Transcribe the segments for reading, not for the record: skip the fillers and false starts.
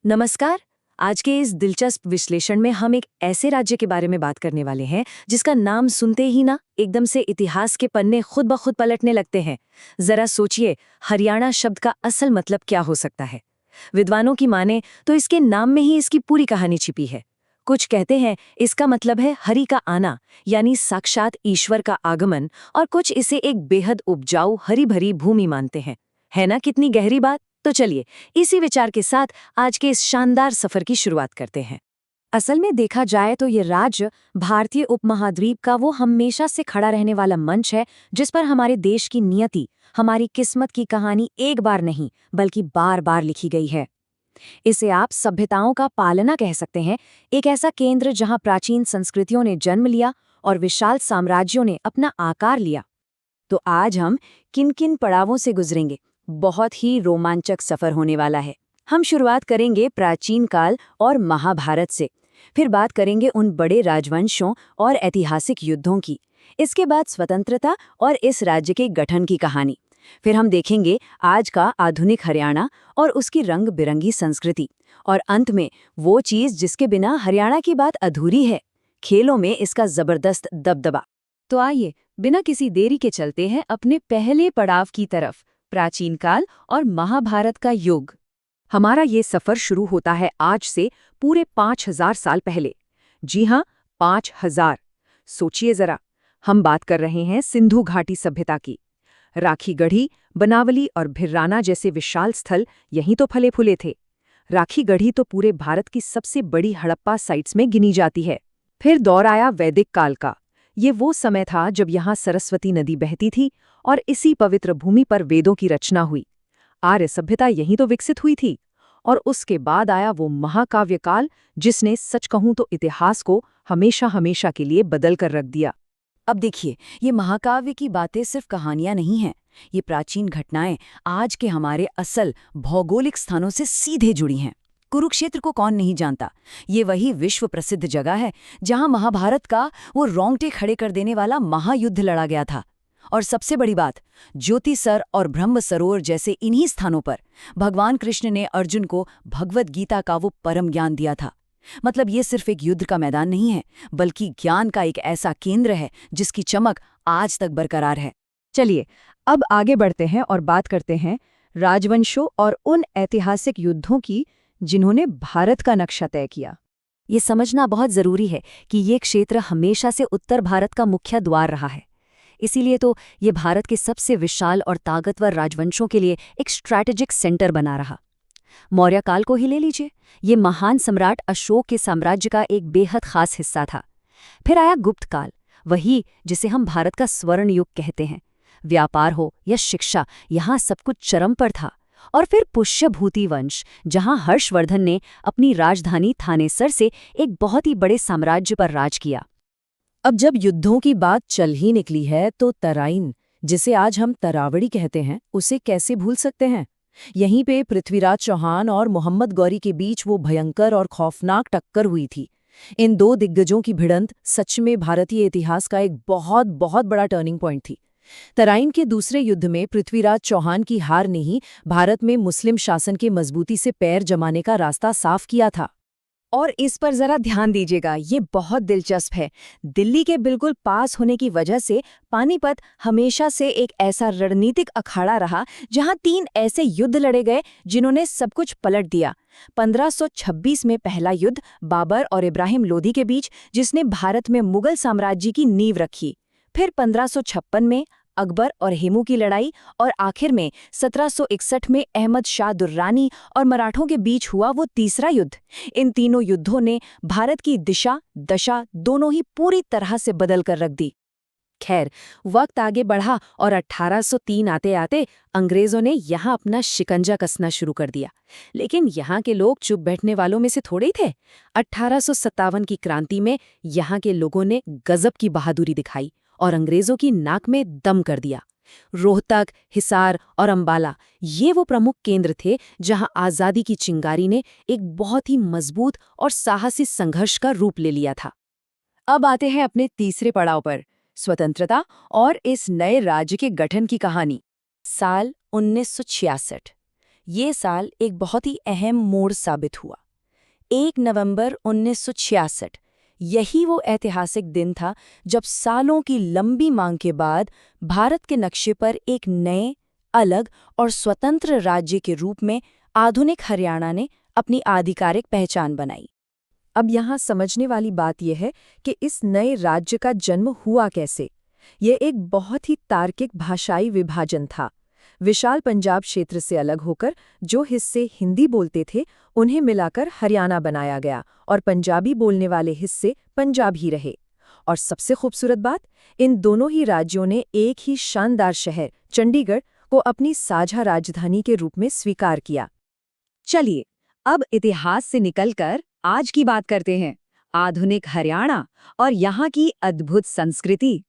नमस्कार। आज के इस दिलचस्प विश्लेषण में हम एक ऐसे राज्य के बारे में बात करने वाले हैं जिसका नाम सुनते ही ना एकदम से इतिहास के पन्ने खुद ब खुद पलटने लगते हैं। जरा सोचिए, हरियाणा शब्द का असल मतलब क्या हो सकता है। विद्वानों की माने तो इसके नाम में ही इसकी पूरी कहानी छिपी है। कुछ कहते हैं इसका मतलब है हरि का आना, यानी साक्षात ईश्वर का आगमन, और कुछ इसे एक बेहद उपजाऊ हरी भरी भूमि मानते हैं। है ना कितनी गहरी बात। तो चलिए इसी विचार के साथ आज के इस शानदार सफर की शुरुआत करते हैं। असल में देखा जाए तो ये राज्य भारतीय उपमहाद्वीप का वो हमेशा से खड़ा रहने वाला मंच है जिस पर हमारे देश की नियति, हमारी किस्मत की कहानी एक बार नहीं बल्कि बार बार लिखी गई है। इसे आप सभ्यताओं का पालना कह सकते हैं, एक ऐसा केंद्र जहां प्राचीन संस्कृतियों ने जन्म लिया और विशाल साम्राज्यों ने अपना आकार लिया। तो आज हम किन किन पड़ावों से गुजरेंगे, बहुत ही रोमांचक सफर होने वाला है। हम शुरुआत करेंगे प्राचीन काल और महाभारत से, फिर बात करेंगे उन बड़े राजवंशों और ऐतिहासिक युद्धों की, इसके बाद स्वतंत्रता और इस राज्य के गठन की कहानी, फिर हम देखेंगे आज का आधुनिक हरियाणा और उसकी रंग बिरंगी संस्कृति, और अंत में वो चीज जिसके बिना हरियाणा की बात अधूरी है, खेलों में इसका जबरदस्त दबदबा। तो आइए बिना किसी देरी के चलते हैं अपने पहले पड़ाव की तरफ, प्राचीन काल और महाभारत का युग। हमारा ये सफर शुरू होता है आज से पूरे 5000 साल पहले। जी हाँ, 5000। सोचिए जरा, हम बात कर रहे हैं सिंधु घाटी सभ्यता की। राखी गढ़ी, बनावली और भिर्राना जैसे विशाल स्थल यहीं तो फले फूले थे। राखी गढ़ी तो पूरे भारत की सबसे बड़ी हड़प्पा साइट्स में गिनी जाती है। फिर दौर आया वैदिक काल का। ये वो समय था जब यहाँ सरस्वती नदी बहती थी और इसी पवित्र भूमि पर वेदों की रचना हुई। आर्य सभ्यता यहीं तो विकसित हुई थी। और उसके बाद आया वो महाकाव्य काल जिसने सच कहूं तो इतिहास को हमेशा हमेशा के लिए बदल कर रख दिया। अब देखिए, ये महाकाव्य की बातें सिर्फ कहानियां नहीं हैं, ये प्राचीन घटनाएं आज के हमारे असल भौगोलिक स्थानों से सीधे जुड़ी हैं। कुरुक्षेत्र को कौन नहीं जानता। ये वही विश्व प्रसिद्ध जगह है जहां महाभारत का वो रोंगटे खड़े कर देने वाला महायुद्ध लड़ा गया था। और सबसे बड़ी बात, ज्योतिसर और ब्रह्म सरोवर जैसे इन्हीं स्थानों पर भगवान कृष्ण ने अर्जुन को भगवद गीता का वो परम ज्ञान दिया था। मतलब ये सिर्फ एक युद्ध का मैदान नहीं है, बल्कि ज्ञान का एक ऐसा केंद्र है जिसकी चमक आज तक बरकरार है। चलिए अब आगे बढ़ते हैं और बात करते हैं राजवंशों और उन ऐतिहासिक युद्धों की जिन्होंने भारत का नक्शा तय किया। ये समझना बहुत जरूरी है कि ये क्षेत्र हमेशा से उत्तर भारत का मुख्य द्वार रहा है। इसीलिए तो ये भारत के सबसे विशाल और ताकतवर राजवंशों के लिए एक स्ट्रैटेजिक सेंटर बना रहा। मौर्य काल को ही ले लीजिए, ये महान सम्राट अशोक के साम्राज्य का एक बेहद खास हिस्सा था। फिर आया गुप्त काल, वही जिसे हम भारत का स्वर्ण युग कहते हैं। व्यापार हो या शिक्षा, यहाँ सब कुछ चरम पर था। और फिर पुष्यभूति वंश, जहाँ हर्षवर्धन ने अपनी राजधानी थानेसर से एक बहुत ही बड़े साम्राज्य पर राज किया। अब जब युद्धों की बात चल ही निकली है तो तराइन, जिसे आज हम तरावड़ी कहते हैं, उसे कैसे भूल सकते हैं। यहीं पे पृथ्वीराज चौहान और मोहम्मद गौरी के बीच वो भयंकर और खौफनाक टक्कर हुई थी। इन दो दिग्गजों की भिड़ंत सच में भारतीय इतिहास का एक बहुत बहुत बड़ा टर्निंग पॉइंट थी। तराइन के दूसरे युद्ध में पृथ्वीराज चौहान की हार ने ही भारत में मुस्लिम शासन की मजबूती से पैर जमाने का रास्ता साफ किया था। और इस पर जरा ध्यान दीजिएगा, ये बहुत दिलचस्प है। दिल्ली के बिल्कुल पास होने की वजह से पानीपत हमेशा से एक ऐसा रणनीतिक अखाड़ा रहा जहां 3 ऐसे युद्ध लड़े गए जिन्होंने सब कुछ पलट दिया। 1526 में पहला युद्ध बाबर और इब्राहिम लोदी के बीच, जिसने भारत में मुगल साम्राज्य की नींव रखी। फिर 1556 में अकबर और हेमू की लड़ाई, और आखिर में 1761 में अहमद शाह दुर्रानी और मराठों के बीच हुआ वो तीसरा युद्ध। इन तीनों युद्धों ने भारत की दिशा दशा दोनों ही पूरी तरह से बदल कर रख दी। खैर, वक्त आगे बढ़ा और 1803 आते आते अंग्रेजों ने यहाँ अपना शिकंजा कसना शुरू कर दिया। लेकिन यहाँ के लोग चुप बैठने वालों में से थोड़े ही थे। 1857 की क्रांति में यहाँ के लोगों ने गजब की बहादुरी दिखाई और अंग्रेजों की नाक में दम कर दिया। रोहतक, हिसार और अंबाला, ये वो प्रमुख केंद्र थे जहां आज़ादी की चिंगारी ने एक बहुत ही मजबूत और साहसी संघर्ष का रूप ले लिया था। अब आते हैं अपने तीसरे पड़ाव पर, स्वतंत्रता और इस नए राज्य के गठन की कहानी। साल 1966। ये साल एक बहुत ही अहम मोड़ साबित हुआ। 1 नवंबर 1966, यही वो ऐतिहासिक दिन था जब सालों की लंबी मांग के बाद भारत के नक्शे पर एक नए, अलग और स्वतंत्र राज्य के रूप में आधुनिक हरियाणा ने अपनी आधिकारिक पहचान बनाई। अब यहाँ समझने वाली बात यह है कि इस नए राज्य का जन्म हुआ कैसे। ये एक बहुत ही तार्किक भाषाई विभाजन था। विशाल पंजाब क्षेत्र से अलग होकर जो हिस्से हिंदी बोलते थे उन्हें मिलाकर हरियाणा बनाया गया और पंजाबी बोलने वाले हिस्से पंजाब ही रहे। और सबसे खूबसूरत बात, इन दोनों ही राज्यों ने एक ही शानदार शहर चंडीगढ़ को अपनी साझा राजधानी के रूप में स्वीकार किया। चलिए अब इतिहास से निकलकर आज की बात करते हैं, आधुनिक हरियाणा और यहाँ की अद्भुत संस्कृति।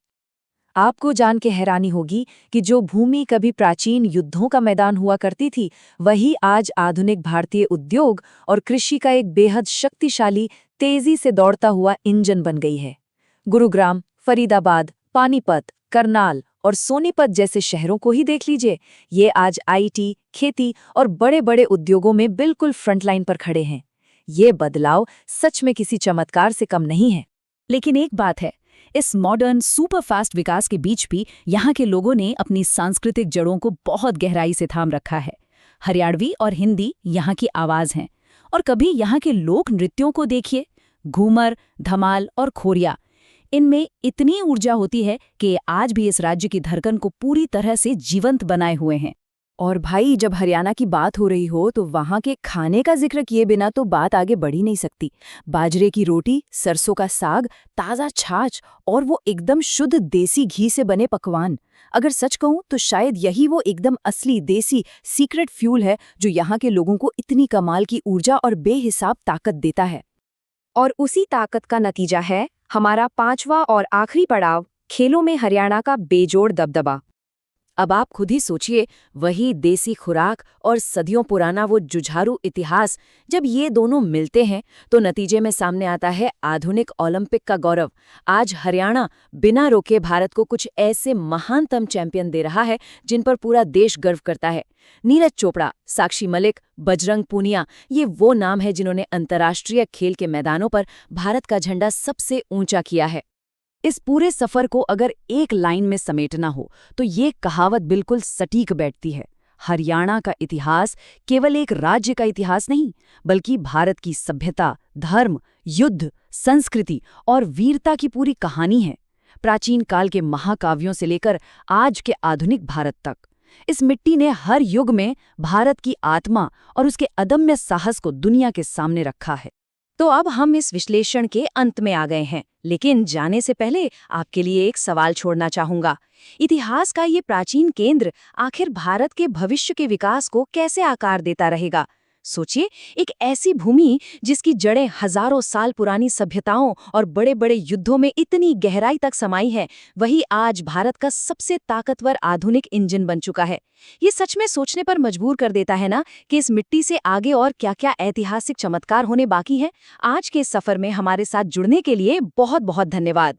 आपको जान के हैरानी होगी कि जो भूमि कभी प्राचीन युद्धों का मैदान हुआ करती थी, वही आज आधुनिक भारतीय उद्योग और कृषि का एक बेहद शक्तिशाली, तेजी से दौड़ता हुआ इंजन बन गई है। गुरुग्राम, फरीदाबाद, पानीपत, करनाल और सोनीपत जैसे शहरों को ही देख लीजिए, ये आज आईटी, खेती और बड़े बड़े उद्योगों में बिल्कुल फ्रंटलाइन पर खड़े हैं। ये बदलाव सच में किसी चमत्कार से कम नहीं है। लेकिन एक बात है, इस मॉडर्न सुपरफास्ट विकास के बीच भी यहाँ के लोगों ने अपनी सांस्कृतिक जड़ों को बहुत गहराई से थाम रखा है। हरियाणवी और हिंदी यहाँ की आवाज़ हैं। और कभी यहाँ के लोक नृत्यों को देखिए, घूमर, धमाल और खोरिया। इनमें इतनी ऊर्जा होती है कि आज भी इस राज्य की धड़कन को पूरी तरह से जीवंत बनाए हुए हैं। और भाई, जब हरियाणा की बात हो रही हो तो वहाँ के खाने का जिक्र किए बिना तो बात आगे बढ़ ही नहीं सकती। बाजरे की रोटी, सरसों का साग, ताज़ा छाछ और वो एकदम शुद्ध देसी घी से बने पकवान। अगर सच कहूँ तो शायद यही वो एकदम असली देसी सीक्रेट फ्यूल है जो यहाँ के लोगों को इतनी कमाल की ऊर्जा और बेहिसाब ताकत देता है। और उसी ताकत का नतीजा है हमारा 5वां और आखिरी पड़ाव, खेलों में हरियाणा का बेजोड़ दबदबा। अब आप खुद ही सोचिए, वही देसी खुराक और सदियों पुराना वो जुझारू इतिहास, जब ये दोनों मिलते हैं तो नतीजे में सामने आता है आधुनिक ओलंपिक का गौरव। आज हरियाणा बिना रोके भारत को कुछ ऐसे महानतम चैंपियन दे रहा है जिन पर पूरा देश गर्व करता है। नीरज चोपड़ा, साक्षी मलिक, बजरंग पूनिया, ये वो नाम है जिन्होंने अंतर्राष्ट्रीय खेल के मैदानों पर भारत का झंडा सबसे ऊंचा किया है। इस पूरे सफर को अगर एक लाइन में समेटना हो तो ये कहावत बिल्कुल सटीक बैठती है, हरियाणा का इतिहास केवल एक राज्य का इतिहास नहीं, बल्कि भारत की सभ्यता, धर्म, युद्ध, संस्कृति और वीरता की पूरी कहानी है। प्राचीन काल के महाकाव्यों से लेकर आज के आधुनिक भारत तक इस मिट्टी ने हर युग में भारत की आत्मा और उसके अदम्य साहस को दुनिया के सामने रखा है। तो अब हम इस विश्लेषण के अंत में आ गए हैं, लेकिन जाने से पहले आपके लिए एक सवाल छोड़ना चाहूंगा। इतिहास का ये प्राचीन केंद्र आखिर भारत के भविष्य के विकास को कैसे आकार देता रहेगा? सोचिए, एक ऐसी भूमि जिसकी जड़ें हजारों साल पुरानी सभ्यताओं और बड़े बड़े युद्धों में इतनी गहराई तक समाई है, वही आज भारत का सबसे ताकतवर आधुनिक इंजन बन चुका है। ये सच में सोचने पर मजबूर कर देता है ना कि इस मिट्टी से आगे और क्या-क्या ऐतिहासिक चमत्कार होने बाकी हैं। आज के सफर में हमारे साथ जुड़ने के लिए बहुत बहुत धन्यवाद।